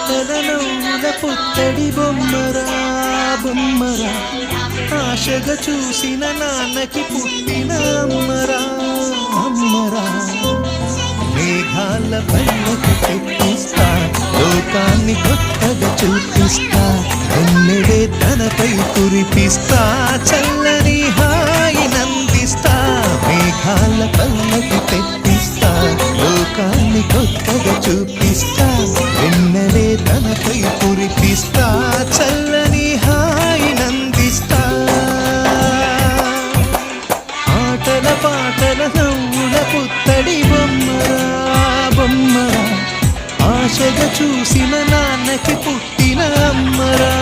పాటల నవ్వుల పుత్తడి బొమ్మరా బొమ్మరా ఆశగా చూసిన నాన్నకి పుట్టిన అమ్మరా అమ్మరా మేఘాల పల్లకి తెప్పిస్తా లోకాన్ని కొత్తగా చూపిస్తా ఎన్నడే తనపై కురిపిస్తా చల్లని హాయి నందిస్తా మేఘాల పల్లకి తెప్పిస్తా లోకాన్ని కొత్తగా చూపిస్తా ఎన్నడే తనపై కురిపిస్తా చల్లని హాయి నందిస్తా ఆటల పాటల నవ్వుల పుత్తడి బొమ్మరా బొమ్మరా ఆశగా చూసిన నాన్నకి పుట్టిన అమ్మరా